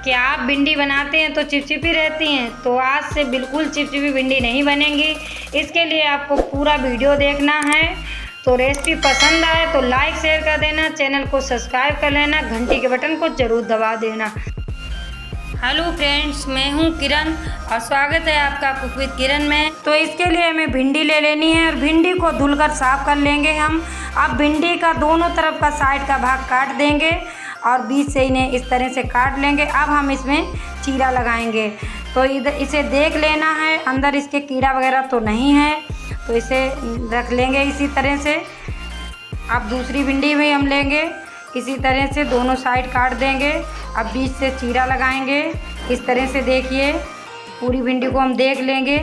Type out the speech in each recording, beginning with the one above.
क्या आप भिंडी बनाते हैं तो चिपचिपी रहती हैं? तो आज से बिल्कुल चिपचिपी भिंडी नहीं बनेंगी। इसके लिए आपको पूरा वीडियो देखना है। तो रेसिपी पसंद आए तो लाइक शेयर कर देना, चैनल को सब्सक्राइब कर लेना, घंटी के बटन को ज़रूर दबा देना। हेलो फ्रेंड्स, मैं हूं किरण और स्वागत है आपका कुक विद किरण में। तो इसके लिए हमें भिंडी ले लेनी है और भिंडी को धुलकर साफ़ कर लेंगे हम। अब भिंडी का दोनों तरफ का साइड का भाग काट देंगे और बीच से इन्हें इस तरह से काट लेंगे। अब हम इसमें चीरा लगाएंगे। तो इसे देख लेना है, अंदर इसके कीड़ा वगैरह तो नहीं है, तो इसे रख लेंगे इसी तरह से। अब दूसरी भिंडी भी हम लेंगे, इसी तरह से दोनों साइड काट देंगे। अब बीच से चीरा लगाएंगे इस तरह से। देखिए, पूरी भिंडी को हम देख लेंगे।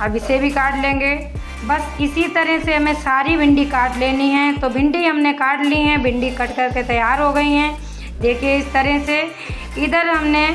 अब इसे भी काट लेंगे। बस इसी तरह से हमें सारी भिंडी काट लेनी है। तो भिंडी हमने काट ली है, भिंडी कट करके तैयार हो गई हैं। देखिए इस तरह से। इधर हमने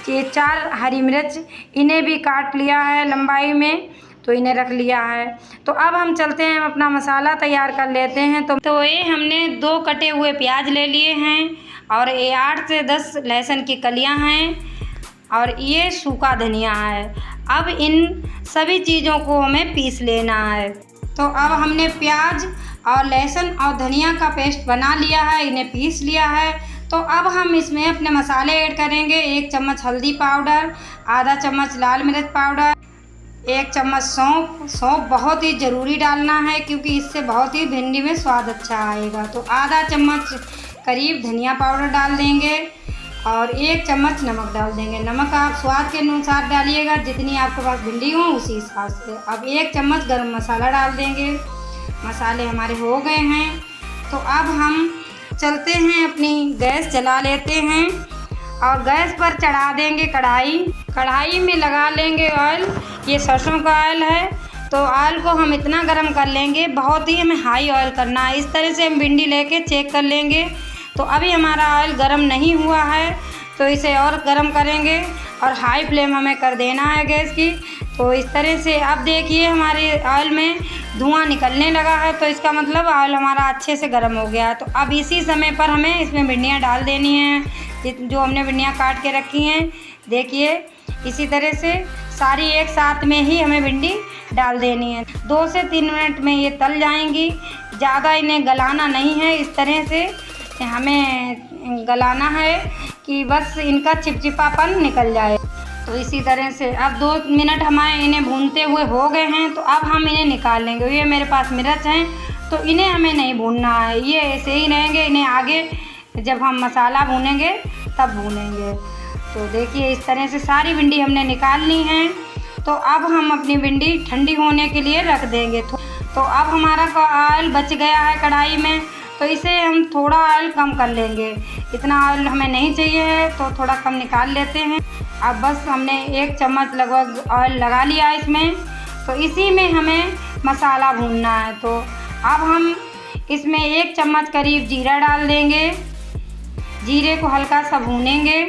ये 4 हरी मिर्च, इन्हें भी काट लिया है लंबाई में, तो इन्हें रख लिया है। तो अब हम चलते हैं, अपना मसाला तैयार कर लेते हैं। तो ये हमने 2 कटे हुए प्याज ले लिए हैं और ये 8 से 10 लहसुन की कलियां हैं और ये सूखा धनिया है। अब इन सभी चीज़ों को हमें पीस लेना है। तो अब हमने प्याज और लहसुन और धनिया का पेस्ट बना लिया है, इन्हें पीस लिया है। तो अब हम इसमें अपने मसाले ऐड करेंगे। 1 चम्मच हल्दी पाउडर, आधा चम्मच लाल मिर्च पाउडर, 1 चम्मच सौंफ बहुत ही ज़रूरी डालना है क्योंकि इससे बहुत ही भिंडी में स्वाद अच्छा आएगा। तो आधा चम्मच करीब धनिया पाउडर डाल देंगे और 1 चम्मच नमक डाल देंगे। नमक आप स्वाद के अनुसार डालिएगा, जितनी आपके पास भिंडी हो उसी हिसाब से। अब 1 चम्मच गरम मसाला डाल देंगे। मसाले हमारे हो गए हैं। तो अब हम चलते हैं, अपनी गैस जला लेते हैं और गैस पर चढ़ा देंगे कढ़ाई में लगा लेंगे ऑयल। ये सरसों का ऑयल है। तो ऑयल को हम इतना गरम कर लेंगे, बहुत ही हमें हाई ऑयल करना है। इस तरह से हम भिंडी लेके चेक कर लेंगे। तो अभी हमारा ऑयल गरम नहीं हुआ है, तो इसे और गरम करेंगे और हाई फ्लेम हमें कर देना है गैस की। तो इस तरह से अब देखिए हमारे ऑयल में धुआं निकलने लगा है, तो इसका मतलब ऑयल हमारा अच्छे से गर्म हो गया है। तो अब इसी समय पर हमें इसमें भिंडियाँ डाल देनी हैं, जो हमने भिंडियाँ काट के रखी हैं। देखिए इसी तरह से सारी एक साथ में ही हमें भिंडी डाल देनी है। 2 से 3 मिनट में ये तल जाएंगी। ज़्यादा इन्हें गलाना नहीं है, इस तरह से हमें गलाना है कि बस इनका चिपचिपापन निकल जाए। तो इसी तरह से अब 2 मिनट हमारे इन्हें भूनते हुए हो गए हैं। तो अब हम इन्हें निकाल लेंगे। ये मेरे पास मिर्च हैं, तो इन्हें हमें नहीं भूनना है, ये ऐसे ही रहेंगे। इन्हें आगे जब हम मसाला भूनेंगे तब भूनेंगे। तो देखिए इस तरह से सारी भिंडी हमने निकाल ली हैं। तो अब हम अपनी भिंडी ठंडी होने के लिए रख देंगे। तो अब हमारा ऑयल बच गया है कढ़ाई में, तो इसे हम थोड़ा ऑयल कम कर लेंगे। इतना ऑयल हमें नहीं चाहिए है, तो थोड़ा कम निकाल लेते हैं। अब बस हमने 1 चम्मच लगभग ऑयल लगा लिया इसमें। तो इसी में हमें मसाला भूनना है। तो अब हम इसमें 1 चम्मच करीब जीरा डाल देंगे। जीरे को हल्का सा भूनेंगे।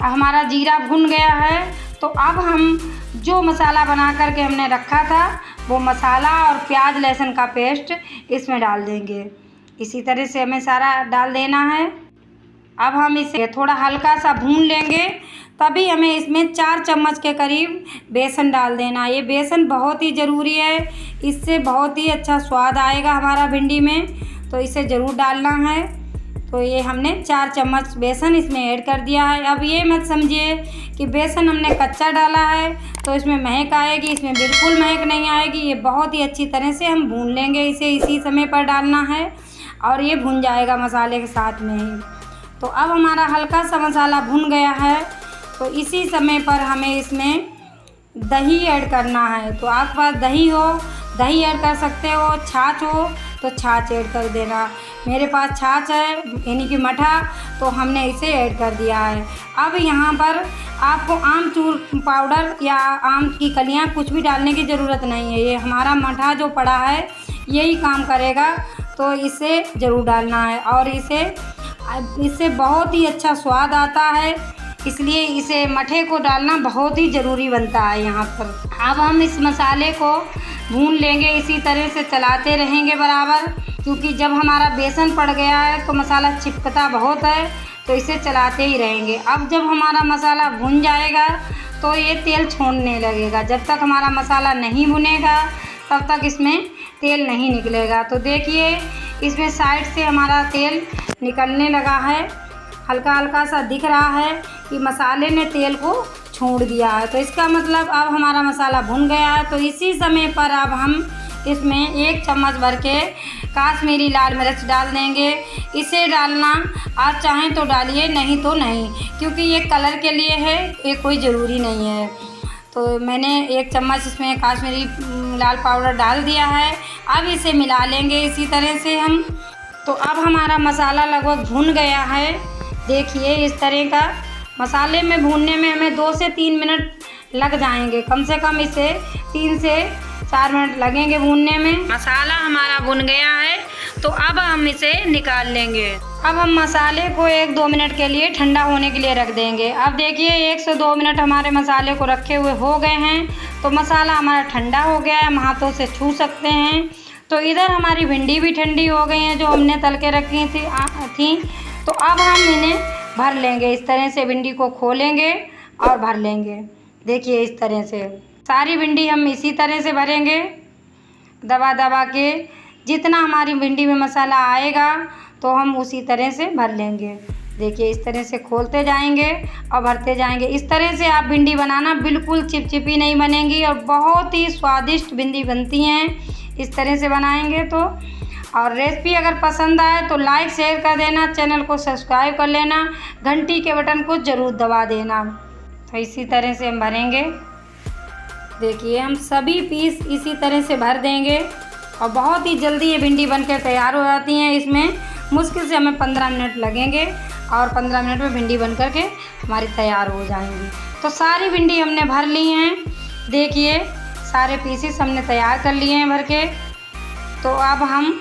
हमारा जीरा भुन गया है। तो अब हम जो मसाला बना करके हमने रखा था, वो मसाला और प्याज लहसुन का पेस्ट इसमें डाल देंगे। इसी तरह से हमें सारा डाल देना है। अब हम इसे थोड़ा हल्का सा भून लेंगे। तभी हमें इसमें 4 चम्मच के करीब बेसन डाल देना। ये बेसन बहुत ही ज़रूरी है, इससे बहुत ही अच्छा स्वाद आएगा हमारा भिंडी में, तो इसे ज़रूर डालना है। तो ये हमने 4 चम्मच बेसन इसमें ऐड कर दिया है। अब ये मत समझिए कि बेसन हमने कच्चा डाला है तो इसमें महक आएगी, इसमें बिल्कुल महक नहीं आएगी। ये बहुत ही अच्छी तरह से हम भून लेंगे। इसे इसी समय पर डालना है और ये भुन जाएगा मसाले के साथ में ही। तो अब हमारा हल्का सा मसाला भुन गया है। तो इसी समय पर हमें इसमें दही ऐड करना है। तो आपके पास दही हो, दही ऐड कर सकते हो, छाछ हो तो छाछ ऐड कर देना। मेरे पास छाछ है, यानी कि मठा, तो हमने इसे ऐड कर दिया है। अब यहाँ पर आपको आमचूर पाउडर या आम की कलियाँ कुछ भी डालने की ज़रूरत नहीं है। ये हमारा मठा जो पड़ा है यही काम करेगा, तो इसे ज़रूर डालना है। और इससे बहुत ही अच्छा स्वाद आता है, इसलिए इसे मठे को डालना बहुत ही ज़रूरी बनता है यहाँ पर। अब हम इस मसाले को भून लेंगे, इसी तरह से चलाते रहेंगे बराबर क्योंकि जब हमारा बेसन पड़ गया है तो मसाला चिपकता बहुत है, तो इसे चलाते ही रहेंगे। अब जब हमारा मसाला भुन जाएगा तो ये तेल छोड़ने लगेगा। जब तक हमारा मसाला नहीं भुनेगा तब तक इसमें तेल नहीं निकलेगा। तो देखिए इसमें साइड से हमारा तेल निकलने लगा है, हल्का हल्का सा दिख रहा है कि मसाले ने तेल को छोड़ दिया है। तो इसका मतलब अब हमारा मसाला भुन गया है। तो इसी समय पर अब हम इसमें 1 चम्मच भर के काश्मीरी लाल मिर्च डाल देंगे। इसे डालना आप चाहें तो डालिए, नहीं तो नहीं, क्योंकि ये कलर के लिए है, ये कोई ज़रूरी नहीं है। तो मैंने 1 चम्मच इसमें काश्मीरी लाल पाउडर डाल दिया है। अब इसे मिला लेंगे इसी तरह से हम। तो अब हमारा मसाला लगभग भुन गया है। देखिए इस तरह का मसाले में भूनने में हमें 2 से 3 मिनट लग जाएंगे, कम से कम इसे 3 से 4 मिनट लगेंगे भूनने में। मसाला हमारा भुन गया है तो अब हम इसे निकाल लेंगे। अब हम मसाले को 1-2 मिनट के लिए ठंडा होने के लिए रख देंगे। अब देखिए 1 से 2 मिनट हमारे मसाले को रखे हुए हो गए हैं, तो मसाला हमारा ठंडा हो गया है, हम हाथों से छू सकते हैं। तो इधर हमारी भिंडी भी ठंडी हो गई हैं जो हमने तल के रखी थी। तो अब हम इन्हें भर लेंगे। इस तरह से भिंडी को खोलेंगे और भर लेंगे। देखिए इस तरह से सारी भिंडी हम इसी तरह से भरेंगे, दबा दबा के। जितना हमारी भिंडी में मसाला आएगा तो हम उसी तरह से भर लेंगे। देखिए इस तरह से खोलते जाएंगे और भरते जाएंगे। इस तरह से आप भिंडी बनाना, बिल्कुल चिपचिपी नहीं बनेंगी और बहुत ही स्वादिष्ट भिंडी बनती हैं इस तरह से बनाएंगे तो। और रेसिपी अगर पसंद आए तो लाइक शेयर कर देना, चैनल को सब्सक्राइब कर लेना, घंटी के बटन को ज़रूर दबा देना। तो इसी तरह से हम भरेंगे। देखिए हम सभी पीस इसी तरह से भर देंगे और बहुत ही जल्दी ये भिंडी बनकर तैयार हो जाती हैं। इसमें मुश्किल से हमें 15 मिनट लगेंगे और 15 मिनट में भिंडी बन कर के हमारी तैयार हो जाएंगी। तो सारी भिंडी हमने भर ली हैं। देखिए सारे पीसेस हमने तैयार कर लिए हैं भर के। तो अब हम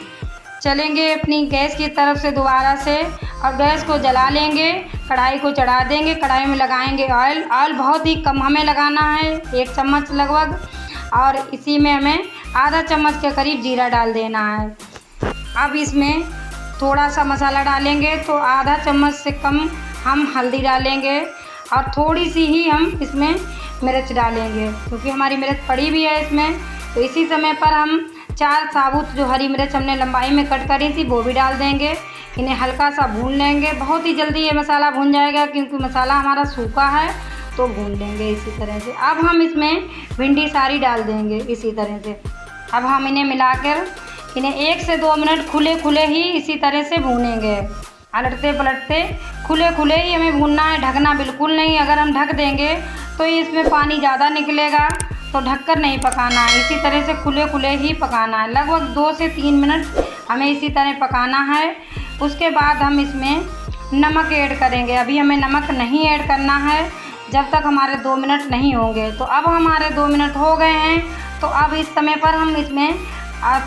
चलेंगे अपनी गैस की तरफ से दोबारा से और गैस को जला लेंगे, कढ़ाई को चढ़ा देंगे। कढ़ाई में लगाएंगे ऑयल। ऑयल बहुत ही कम हमें लगाना है, 1 चम्मच लगभग, और इसी में हमें आधा चम्मच के करीब जीरा डाल देना है। अब इसमें थोड़ा सा मसाला डालेंगे तो आधा चम्मच से कम हम हल्दी डालेंगे और थोड़ी सी ही हम इसमें मिर्च डालेंगे, क्योंकि हमारी मिर्च पड़ी भी है इसमें। तो इसी समय पर हम 4 साबुत जो हरी मिर्च हमने लंबाई में कट करी थी वो भी डाल देंगे। इन्हें हल्का सा भून लेंगे। बहुत ही जल्दी ये मसाला भून जाएगा क्योंकि मसाला हमारा सूखा है, तो भून लेंगे इसी तरह से। अब हम इसमें भिंडी सारी डाल देंगे इसी तरह से। अब हम इन्हें मिलाकर इन्हें 1 से 2 मिनट खुले खुले ही इसी तरह से भूनेंगे, अलटते पलटते खुले खुले ही हमें भूनना है, ढकना बिल्कुल नहीं। अगर हम ढक देंगे तो इसमें पानी ज़्यादा निकलेगा, तो ढककर नहीं पकाना है। इसी तरह से खुले खुले ही पकाना है। लगभग 2 से 3 मिनट हमें इसी तरह पकाना है। उसके बाद हम इसमें नमक ऐड करेंगे। अभी हमें नमक नहीं ऐड करना है जब तक हमारे 2 मिनट नहीं होंगे। तो अब हमारे 2 मिनट हो गए हैं। तो अब इस समय पर हम इसमें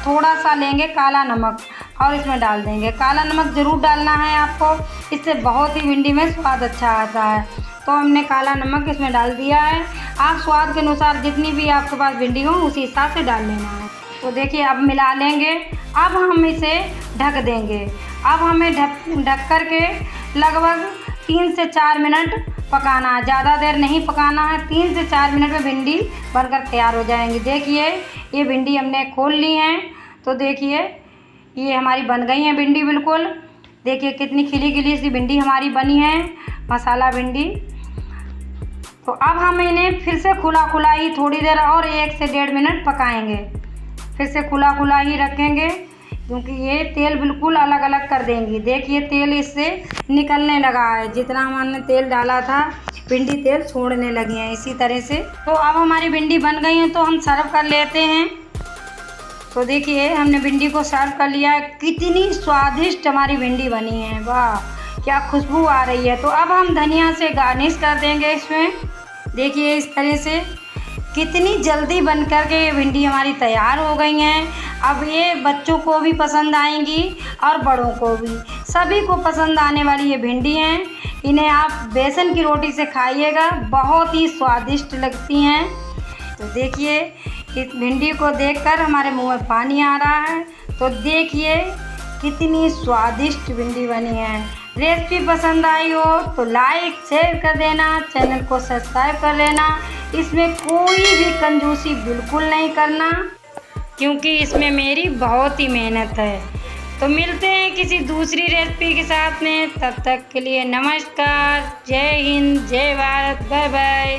थोड़ा सा लेंगे काला नमक और इसमें डाल देंगे। काला नमक ज़रूर डालना है आपको, इससे बहुत ही भिंडी में स्वाद अच्छा आता है। तो हमने काला नमक इसमें डाल दिया है। आप स्वाद के अनुसार जितनी भी आपके पास भिंडी हो उसी हिसाब से डाल लेना है। तो देखिए अब मिला लेंगे। अब हम इसे ढक देंगे। अब हमें ढक कर के लगभग 3 से 4 मिनट पकाना है, ज़्यादा देर नहीं पकाना है। 3 से 4 मिनट में भिंडी बनकर तैयार हो जाएंगी। देखिए ये भिंडी हमने खोल ली हैं। तो देखिए ये हमारी बन गई हैं भिंडी बिल्कुल। देखिए कितनी खिली खिली सी भिंडी हमारी बनी है, मसाला भिंडी। तो अब हम इन्हें फिर से खुला खुला ही थोड़ी देर और 1 से 1.5 मिनट पकाएंगे। फिर से खुला खुला ही रखेंगे क्योंकि ये तेल बिल्कुल अलग अलग कर देंगी। देखिए तेल इससे निकलने लगा है, जितना हमने तेल डाला था भिंडी तेल छोड़ने लगी हैं इसी तरह से। तो अब हमारी भिंडी बन गई है तो हम सर्व कर लेते हैं। तो देखिए हमने भिंडी को सर्व कर लिया है। कितनी स्वादिष्ट हमारी भिंडी बनी है, वाह क्या खुशबू आ रही है। तो अब हम धनिया से गार्निश कर देंगे इसमें। देखिए इस तरह से कितनी जल्दी बन कर के ये भिंडी हमारी तैयार हो गई हैं। अब ये बच्चों को भी पसंद आएंगी और बड़ों को भी, सभी को पसंद आने वाली ये भिंडी हैं। इन्हें आप बेसन की रोटी से खाइएगा, बहुत ही स्वादिष्ट लगती हैं। तो देखिए इस भिंडी को देखकर हमारे मुंह में पानी आ रहा है। तो देखिए कितनी स्वादिष्ट भिंडी बनी है। रेसिपी पसंद आई हो तो लाइक शेयर कर देना, चैनल को सब्सक्राइब कर लेना। इसमें कोई भी कंजूसी बिल्कुल नहीं करना, क्योंकि इसमें मेरी बहुत ही मेहनत है। तो मिलते हैं किसी दूसरी रेसिपी के साथ में, तब तक के लिए नमस्कार, जय हिंद, जय भारत, बाय बाय।